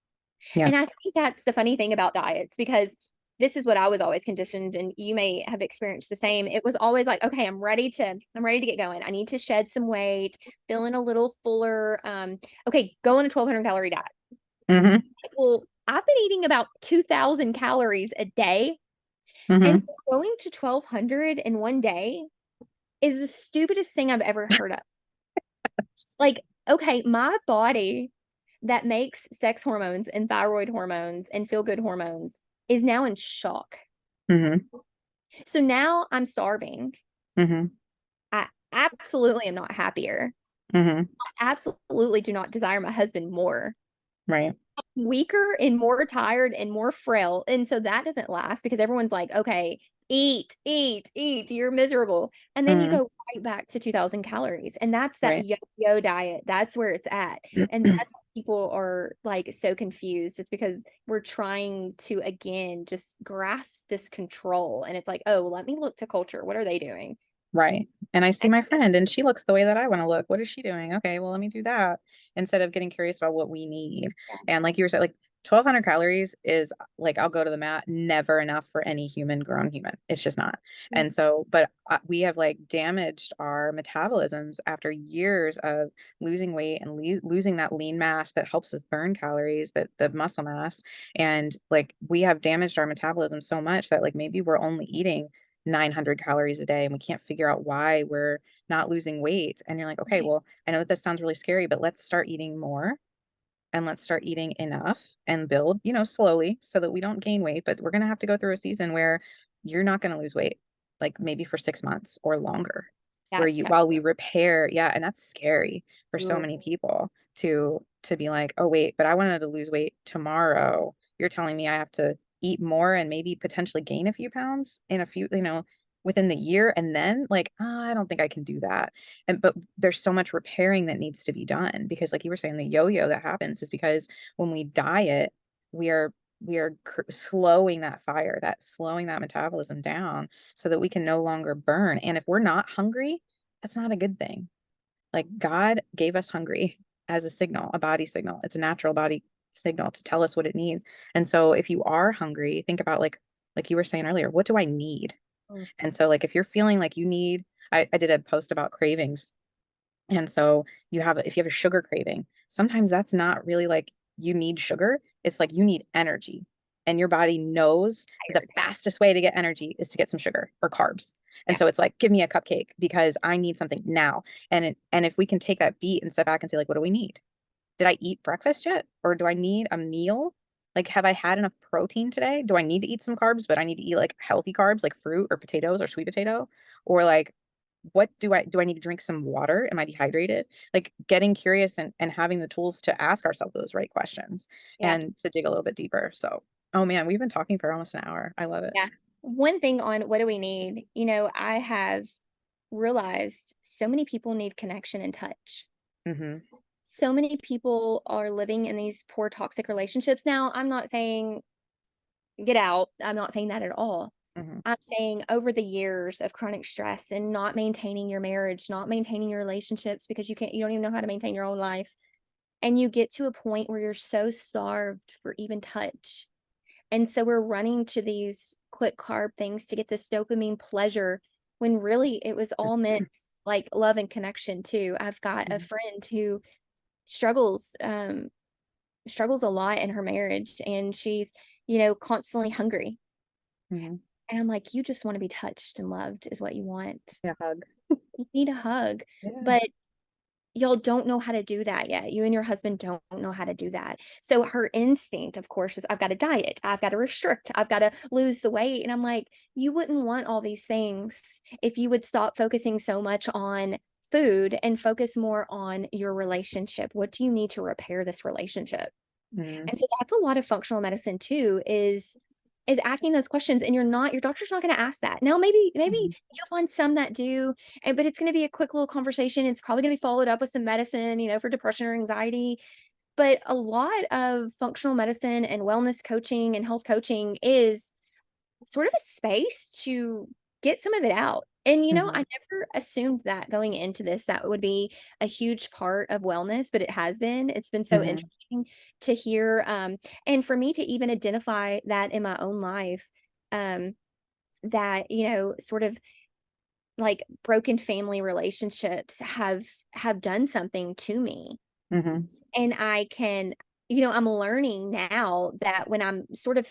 Yeah. And I think that's the funny thing about diets because this is what I was always conditioned, and you may have experienced the same. It was always like, okay, I'm ready to get going. I need to shed some weight, feeling a little fuller. Okay, go on a 1,200 calorie diet. Mm-hmm. Well, I've been eating about 2,000 calories a day. And Mm-hmm. so going to 1,200 in one day is the stupidest thing I've ever heard of. Like, okay, my body that makes sex hormones and thyroid hormones and feel good hormones is now in shock. Mm-hmm. So now I'm starving. Mm-hmm. I absolutely am not happier. Mm-hmm. I absolutely do not desire my husband more. Right. Weaker and more tired and more frail. And so that doesn't last because everyone's like, okay, eat, eat, eat, you're miserable. And then you Mm-hmm. go right back to 2,000 calories. And that's that Right. yo-yo diet. That's where it's at. And that's why people are like so confused. It's because we're trying to, again, just grasp this control. And it's like, oh, let me look to culture. What are they doing? Right. And I see And my friend and she looks the way that I want to look. What is she doing? Okay, well, let me do that instead of getting curious about what we need. And like you were saying, like 1,200 calories is like, I'll go to the mat, never enough for any human, grown human. It's just not. yeah, And so, but we have like damaged our metabolisms after years of losing weight and losing that lean mass that helps us burn calories, that the muscle mass. And like we have damaged our metabolism so much that like maybe we're only eating 900 calories a day and we can't figure out why we're not losing weight. And you're like, okay, right. well, I know that this sounds really scary, but let's start eating more and let's start eating enough and build, slowly so that we don't gain weight. But we're going to have to go through a season where you're not going to lose weight, like maybe for 6 months or longer, where That's you, tough. while we repair. Yeah. And that's scary for so Ooh, many people to be like, oh, wait, but I wanted to lose weight tomorrow. You're telling me I have to eat more and maybe potentially gain a few pounds in a few, within the year. And then like, I don't think I can do that. But there's so much repairing that needs to be done because like you were saying, the yo-yo that happens is because when we diet, we are slowing that fire, that slowing that metabolism down so that we can no longer burn. And if we're not hungry, that's not a good thing. Like God gave us hungry as a signal, a body signal. It's a natural body signal to tell us what it needs. And so if you are hungry, think about like you were saying earlier, what do I need? mm, And so like if you're feeling like you need, I did a post about cravings. And so if you have a sugar craving, sometimes that's not really like you need sugar. It's like you need energy. And your body knows the tired. fastest way to get energy is to get some sugar or carbs. And Yeah, so it's like, give me a cupcake because I need something now. And if we can take that beat and step back and say, like, what do we need? Did I eat breakfast yet? Or do I need a meal? Like, have I had enough protein today? Do I need to eat some carbs, but I need to eat like healthy carbs, like fruit or potatoes or sweet potato? Or like, what do I need to drink some water? Am I dehydrated? Like getting curious and having the tools to ask ourselves those right questions yeah, and to dig a little bit deeper. So, oh man, we've been talking for almost an hour. I love it. yeah. One thing on what do we need? I have realized so many people need connection and touch. Hmm. So many people are living in these poor toxic relationships. Now, I'm not saying get out. I'm not saying that at all. Hmm. I'm saying over the years of chronic stress and not maintaining your marriage, not maintaining your relationships because you don't even know how to maintain your own life. And you get to a point where you're so starved for even touch. And so we're running to these quick carb things to get this dopamine pleasure when really it was all meant like love and connection too. I've got a friend who struggles struggles a lot in her marriage and she's, constantly hungry. Hmm. And I'm like, you just want to be touched and loved is what you want. Yeah, hug. You need a hug. Yeah. But y'all don't know how to do that yet. You and your husband don't know how to do that. So her instinct, of course, is I've got to diet, I've got to restrict, I've got to lose the weight. And I'm like, you wouldn't want all these things if you would stop focusing so much on food and focus more on your relationship. What do you need to repair this relationship? Hmm. And so that's a lot of functional medicine too, is asking those questions. And your doctor's not going to ask that. Now maybe Hmm. you'll find some that do, but it's going to be a quick little conversation. It's probably going to be followed up with some medicine, for depression or anxiety. But a lot of functional medicine and wellness coaching and health coaching is sort of a space to get some of it out. And Hmm. I never assumed that going into this that would be a huge part of wellness, but it has been. It's been so Hmm. interesting to hear and for me to even identify that in my own life. that, sort of like broken family relationships have done something to me. Hmm. And I can, I'm learning now that when I'm sort of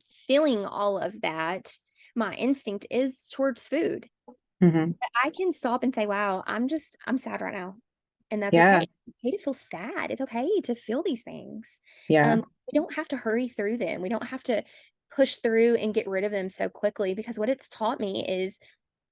feeling all of that, my instinct is towards food. Hmm. But I can stop and say, wow, I'm sad right now. And that's okay. Yeah. It's okay to feel sad. It's okay to feel these things. Yeah. We don't have to hurry through them. We don't have to push through and get rid of them so quickly, because what it's taught me is,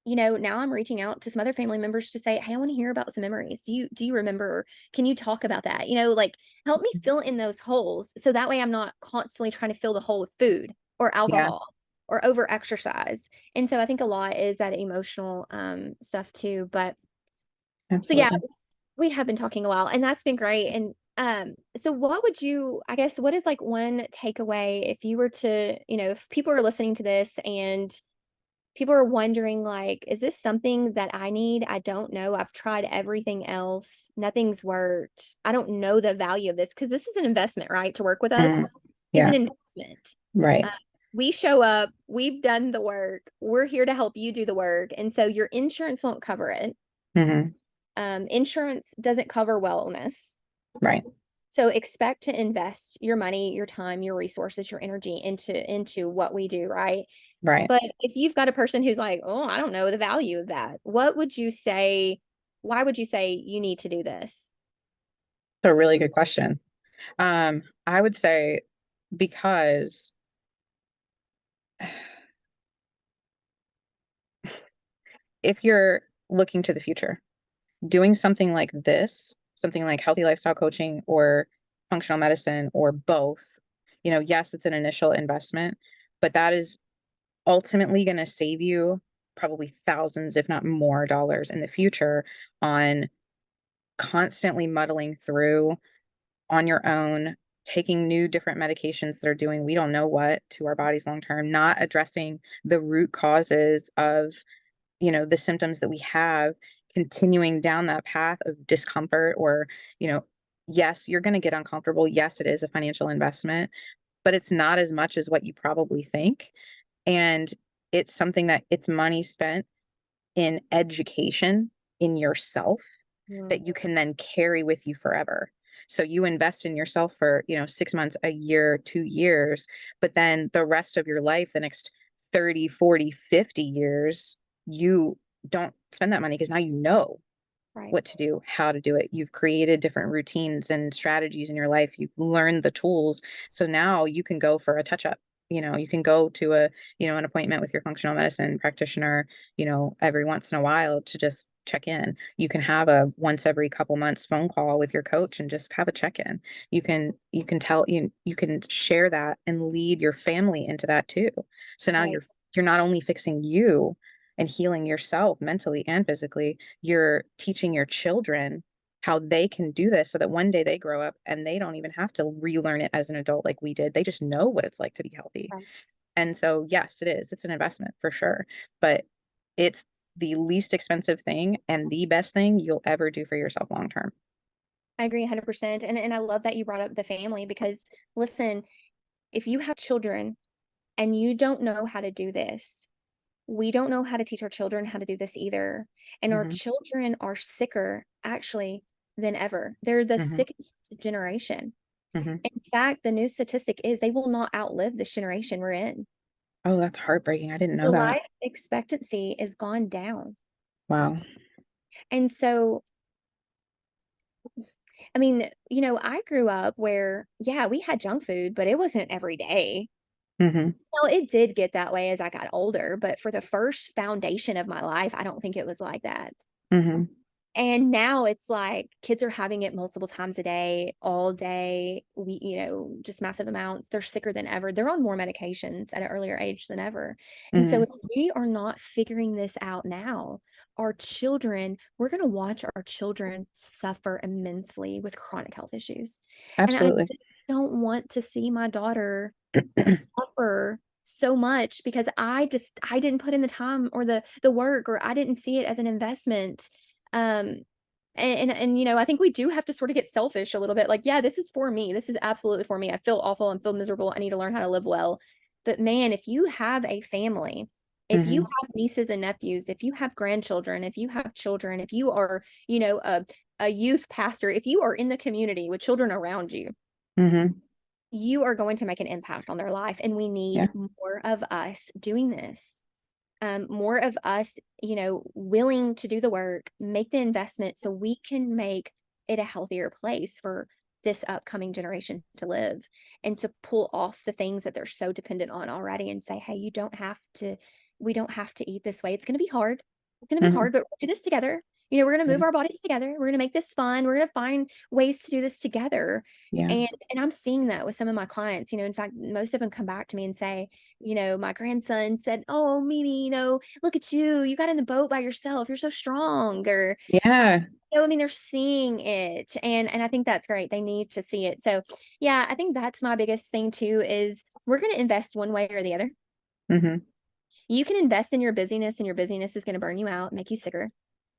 now I'm reaching out to some other family members to say, "Hey, I want to hear about some memories. Do you remember? Can you talk about that?" Like, help me fill in those holes so that way I'm not constantly trying to fill the hole with food or Yeah. alcohol or over exercise. And so I think a lot is that emotional stuff too. But so yeah, Absolutely. we have been talking a while, and that's been great. And so what would you, I guess, what is like one takeaway if you were to, if people are listening to this and people are wondering, like, is this something that I need? I don't know. I've tried everything else. Nothing's worked. I don't know the value of this, because this is an investment, right? To work with us Mm. is an Yeah. investment. Right. Uh, we show up, we've done the work, we're here to help you do the work. And so your insurance won't cover it. Hmm. Insurance doesn't cover wellness. Right. So expect to invest your money, your time, your resources, your energy into what we do, right? Right. But if you've got a person who's like, "Oh, I don't know the value of that." What would you say? Why would you say you need to do this? A really good question. I would say because if you're looking to the future, doing something like this, something like healthy lifestyle coaching or functional medicine or both, yes, it's an initial investment, but that is ultimately going to save you probably thousands, if not more, dollars in the future on constantly muddling through on your own, taking new different medications that are doing we don't know what to our bodies long term, not addressing the root causes of the symptoms that we have, continuing down that path of discomfort or you know yes, you're going to get uncomfortable. Yes, it is a financial investment, but it's not as much as what you probably think. And it's something that it's money spent in education in yourself Mm, that you can then carry with you forever. So you invest in yourself for, 6 months, a year, 2 years, but then the rest of your life, the next 30, 40, 50 years, you don't spend that money because now you know right. what to do, how to do it. You've created different routines and strategies in your life. You've learned the tools. So now you can go for a touch up. You can go to an appointment with your functional medicine practitioner, every once in a while to just check in. You can have a once every couple months phone call with your coach and just have a check-in. You can share that and lead your family into that too. So now Right. you're not only fixing you and healing yourself mentally and physically, you're teaching your children how they can do this so that one day they grow up and they don't even have to relearn it as an adult like we did. They just know what it's like to be healthy. Right. And so, yes, it is. It's an investment for sure, but it's the least expensive thing and the best thing you'll ever do for yourself long term. I agree 100%. And I love that you brought up the family, because listen, if you have children and you don't know how to do this, we don't know how to teach our children how to do this either. And our Hmm. children are sicker actually than ever. They're the Hmm. sickest generation. Hmm. In fact, the new statistic is they will not outlive this generation we're in. Oh, that's heartbreaking. I didn't The know that. life expectancy is gone down. Wow. And so, I mean, I grew up where, yeah, we had junk food, but it wasn't every day. Hmm. Well, it did get that way as I got older, but for the first foundation of my life, I don't think it was like that. Hmm. And now it's like kids are having it multiple times a day, all day. Just massive amounts. They're sicker than ever. They're on more medications at an earlier age than ever. And so Hmm. if we are not figuring this out now, we're going to watch our children suffer immensely with chronic health issues. And I Absolutely. just don't want to see my daughter suffer so much because I didn't put in the time or the work, or I didn't see it as an investment. um and I think we do have to sort of get selfish a little bit, like, yeah, this is for me, this is absolutely for me, I feel awful and feel miserable, I need to learn how to live well. But man, if you have a family, if you Hmm. have nieces and nephews, if you have grandchildren, if you have children, if you are, a youth pastor, if you are in the community with children around you, Hmm. you are going to make an impact on their life. And we Yeah. need more of us doing this. More of us, willing to do the work, make the investment so we can make it a healthier place for this upcoming generation to live, and to pull off the things that they're so dependent on already and say, hey, we don't have to eat this way. It's going to be hard. It's going to be hard, Hmm. but we'll do this together. We're going to move our bodies together. We're going to make this fun. We're going to find ways to do this together. Yeah. And I'm seeing that with some of my clients. In fact, most of them come back to me and say, my grandson said, oh, Mimi, look at you. You got in the boat by yourself. You're so strong. Or, Yeah. I mean, they're seeing it. And I think that's great. They need to see it. So yeah, I think that's my biggest thing too, is we're going to invest one way or the other. Hmm. You can invest in your busyness, and your busyness is going to burn you out, make you sicker.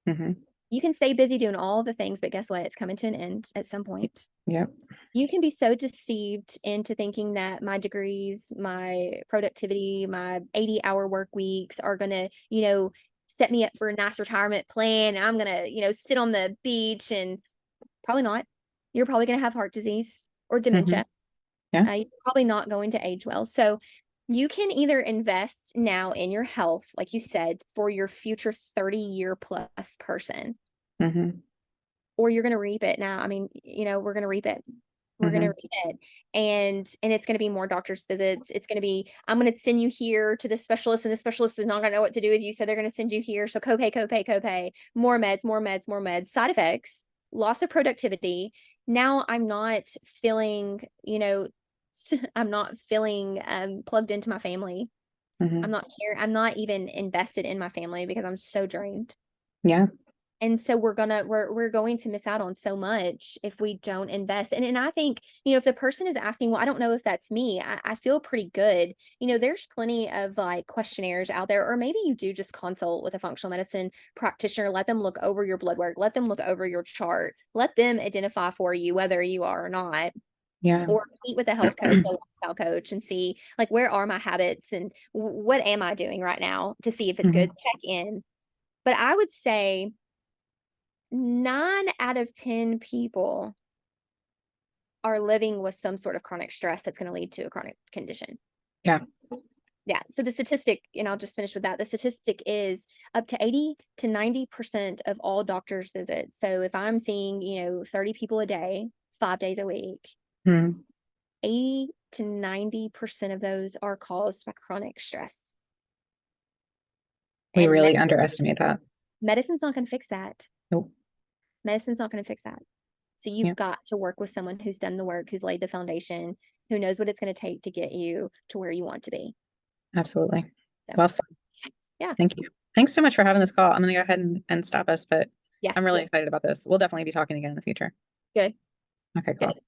Hmm. You can stay busy doing all the things, but guess what? It's coming to an end at some point. Yep. You can be so deceived into thinking that my degrees, my productivity, my 80-hour work weeks are going to, set me up for a nice retirement plan. I'm going to, sit on the beach, and probably not. You're probably going to have heart disease or Hmm. dementia. Yeah. You're probably not going to age well. So you can either invest now in your health, like you said, for your future 30-year plus person, Hmm. or you're going to reap it now. I mean, we're going to reap it. We're going to Hmm. reap it. And it's going to be more doctor's visits. It's going to be, I'm going to send you here to the specialist, and the specialist is not going to know what to do with you. So they're going to send you here. So copay, copay, copay, more meds, more meds, more meds, side effects, loss of productivity. Now I'm not feeling, I'm not feeling plugged into my family. I'm Hmm. not here. I'm not even invested in my family because I'm so drained. Yeah. And so we're going to miss out on so much if we don't invest. And I think, if the person is asking, well, I don't know if that's me, I feel pretty good. There's plenty of like questionnaires out there, or maybe you do just consult with a functional medicine practitioner, let them look over your blood work, let them look over your chart, let them identify for you whether you are or not. Yeah. Or meet with a health coach, a lifestyle coach, and see like, where are my habits, and what am I doing right now, to see if it's good. Hmm. Check in. But I would say 9 out of 10 people are living with some sort of chronic stress that's going to lead to a chronic condition. Yeah. Yeah. So the statistic, and I'll just finish with that. The statistic is up to 80 to 90% of all doctors' visits. So if I'm seeing, 30 people a day, 5 days a week, Hmm. 80 to 90% of those are caused by chronic stress. We And really underestimate that. medicine's not going to fix that. Nope. Medicine's not going to fix that. So Yeah. you've got to work with someone who's done the work, who's laid the foundation, who knows what it's going to take to get you to where you want to be. Absolutely. So, Well said. yeah, Thank you. Thanks so much for having this call. I'm going to go ahead and stop us, but yeah, I'm really excited about this. We'll definitely be talking again in the future. good, Okay, good. cool.